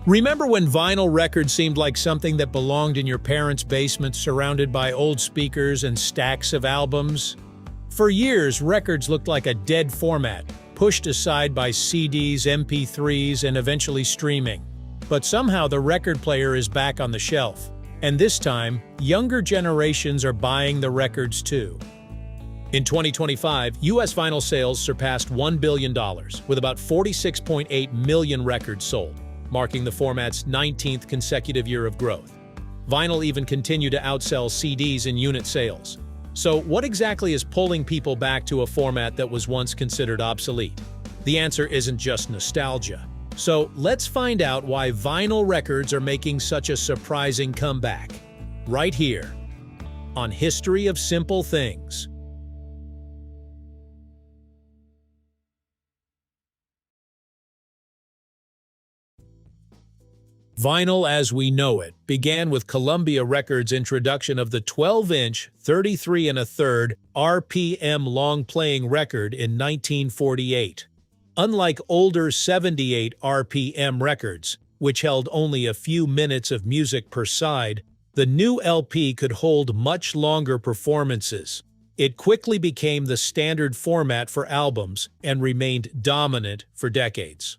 Remember when vinyl records seemed like something that belonged in your parents' basement surrounded by old speakers and stacks of albums? For years, records looked like a dead format, pushed aside by CDs, MP3s, and eventually streaming. But somehow the record player is back on the shelf. And this time, younger generations are buying the records too. In 2025, US vinyl sales surpassed $1 billion, with about 46.8 million records sold, marking the format's 19th consecutive year of growth. Vinyl even continued to outsell CDs in unit sales. So what exactly is pulling people back to a format that was once considered obsolete? The answer isn't just nostalgia. So let's find out why vinyl records are making such a surprising comeback, right here, on History of Simple Things. Vinyl as we know it began with Columbia Records' introduction of the 12-inch, 33 1/3 RPM long-playing record in 1948. Unlike older 78 RPM records, which held only a few minutes of music per side, the new LP could hold much longer performances. It quickly became the standard format for albums and remained dominant for decades.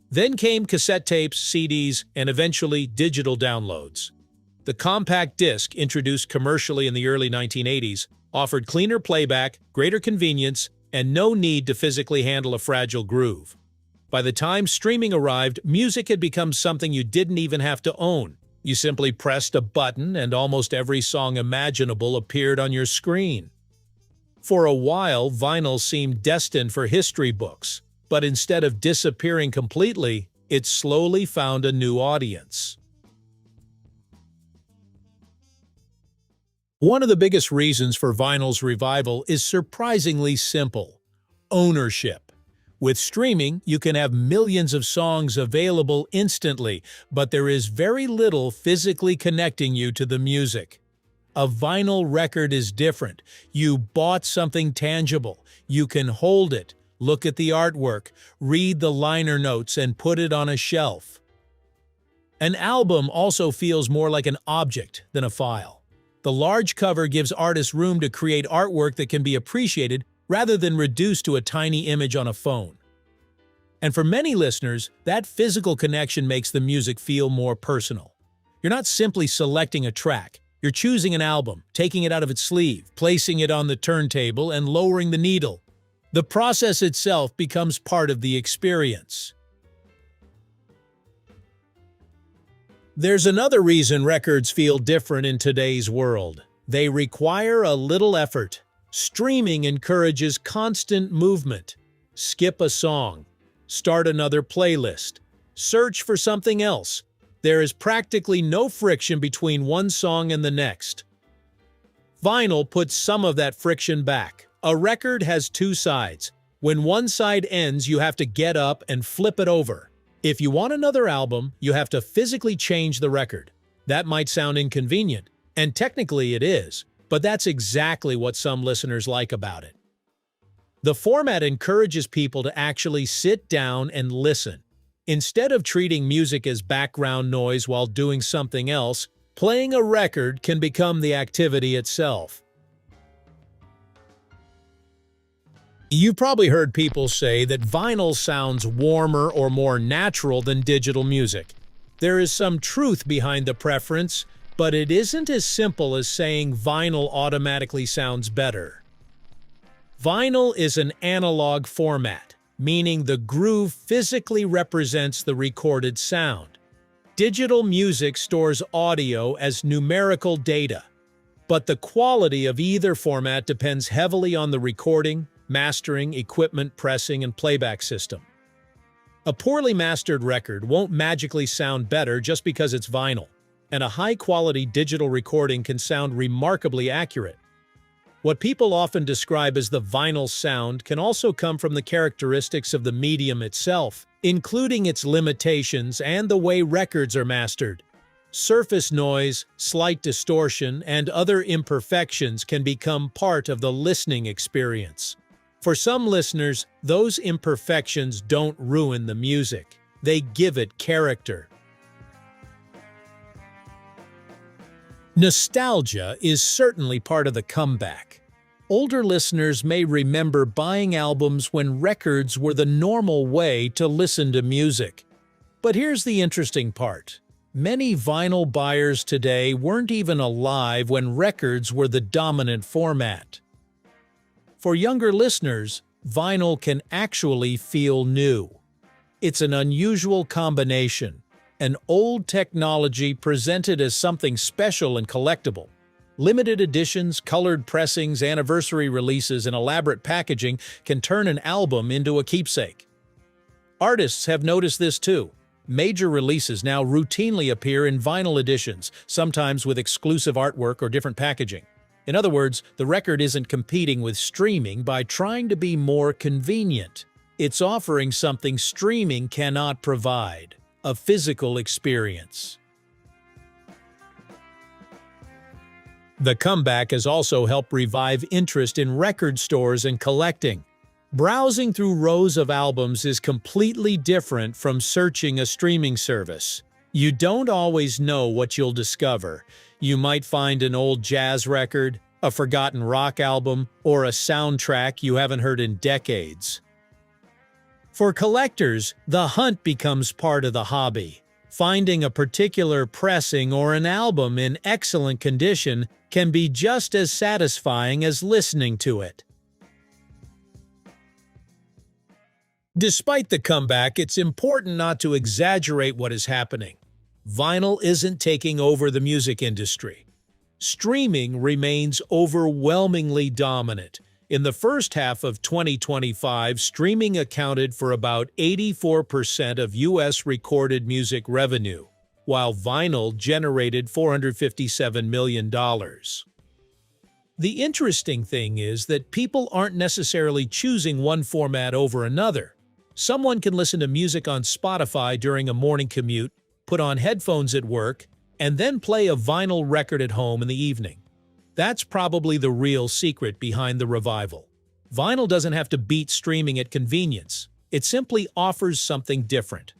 Then came cassette tapes, CDs, and eventually digital downloads. The compact disc, introduced commercially in the early 1980s, offered cleaner playback, greater convenience, and no need to physically handle a fragile groove. By the time streaming arrived, music had become something you didn't even have to own. You simply pressed a button and almost every song imaginable appeared on your screen. For a while, vinyl seemed destined for history books. But instead of disappearing completely, it slowly found a new audience. One of the biggest reasons for vinyl's revival is surprisingly simple: ownership. With streaming, you can have millions of songs available instantly, but there is very little physically connecting you to the music. A vinyl record is different. You bought something tangible. You can hold it, look at the artwork, read the liner notes, and put it on a shelf. An album also feels more like an object than a file. The large cover gives artists room to create artwork that can be appreciated rather than reduced to a tiny image on a phone. And for many listeners, that physical connection makes the music feel more personal. You're not simply selecting a track. You're choosing an album, taking it out of its sleeve, placing it on the turntable, and lowering the needle. The process itself becomes part of the experience. There's another reason records feel different in today's world. They require a little effort. Streaming encourages constant movement. Skip a song. Start another playlist. Search for something else. There is practically no friction between one song and the next. Vinyl puts some of that friction back. A record has two sides. When one side ends, you have to get up and flip it over. If you want another album, you have to physically change the record. That might sound inconvenient, and technically it is, but that's exactly what some listeners like about it. The format encourages people to actually sit down and listen. Instead of treating music as background noise while doing something else, playing a record can become the activity itself. You've probably heard people say that vinyl sounds warmer or more natural than digital music. There is some truth behind the preference, but it isn't as simple as saying vinyl automatically sounds better. Vinyl is an analog format, meaning the groove physically represents the recorded sound. Digital music stores audio as numerical data, but the quality of either format depends heavily on the recording, mastering, equipment, pressing, and playback system. A poorly mastered record won't magically sound better just because it's vinyl, and a high-quality digital recording can sound remarkably accurate. What people often describe as the vinyl sound can also come from the characteristics of the medium itself, including its limitations and the way records are mastered. Surface noise, slight distortion, and other imperfections can become part of the listening experience. For some listeners, those imperfections don't ruin the music. They give it character. Nostalgia is certainly part of the comeback. Older listeners may remember buying albums when records were the normal way to listen to music. But here's the interesting part. Many vinyl buyers today weren't even alive when records were the dominant format. For younger listeners, vinyl can actually feel new. It's an unusual combination, an old technology presented as something special and collectible. Limited editions, colored pressings, anniversary releases, and elaborate packaging can turn an album into a keepsake. Artists have noticed this too. Major releases now routinely appear in vinyl editions, sometimes with exclusive artwork or different packaging. In other words, the record isn't competing with streaming by trying to be more convenient. It's offering something streaming cannot provide: a physical experience. The comeback has also helped revive interest in record stores and collecting. Browsing through rows of albums is completely different from searching a streaming service. You don't always know what you'll discover. You might find an old jazz record, a forgotten rock album, or a soundtrack you haven't heard in decades. For collectors, the hunt becomes part of the hobby. Finding a particular pressing or an album in excellent condition can be just as satisfying as listening to it. Despite the comeback, it's important not to exaggerate what is happening. Vinyl isn't taking over the music industry. Streaming remains overwhelmingly dominant. In the first half of 2025, streaming accounted for about 84% of U.S. recorded music revenue, while vinyl generated $457 million. The interesting thing is that people aren't necessarily choosing one format over another. Someone can listen to music on Spotify during a morning commute, put on headphones at work, and then play a vinyl record at home in the evening. That's probably the real secret behind the revival. Vinyl doesn't have to beat streaming at convenience. It simply offers something different.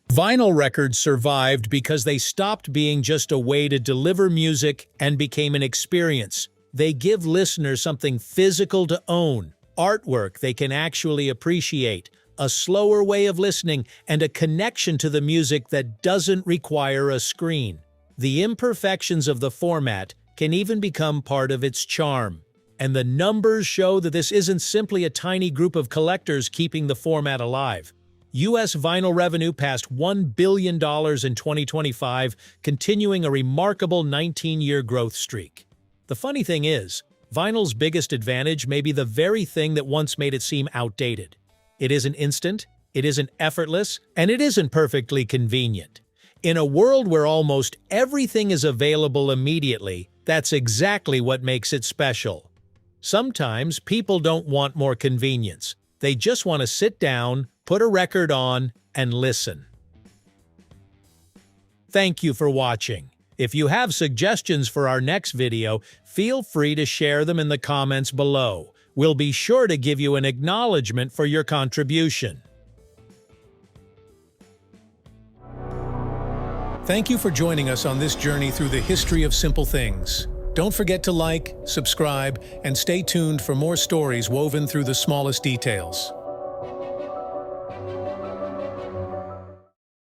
Vinyl records survived because they stopped being just a way to deliver music and became an experience. They give listeners something physical to own, artwork they can actually appreciate, a slower way of listening, and a connection to the music that doesn't require a screen. The imperfections of the format can even become part of its charm. And the numbers show that this isn't simply a tiny group of collectors keeping the format alive. U.S. vinyl revenue passed $1 billion in 2025, continuing a remarkable 19-year growth streak. The funny thing is, vinyl's biggest advantage may be the very thing that once made it seem outdated. It isn't instant, it isn't effortless, and it isn't perfectly convenient. In a world where almost everything is available immediately, that's exactly what makes it special. Sometimes people don't want more convenience. They just want to sit down, put a record on, and listen. Thank you for watching. If you have suggestions for our next video, feel free to share them in the comments below. We'll be sure to give you an acknowledgement for your contribution. Thank you for joining us on this journey through the history of simple things. Don't forget to like, subscribe, and stay tuned for more stories woven through the smallest details.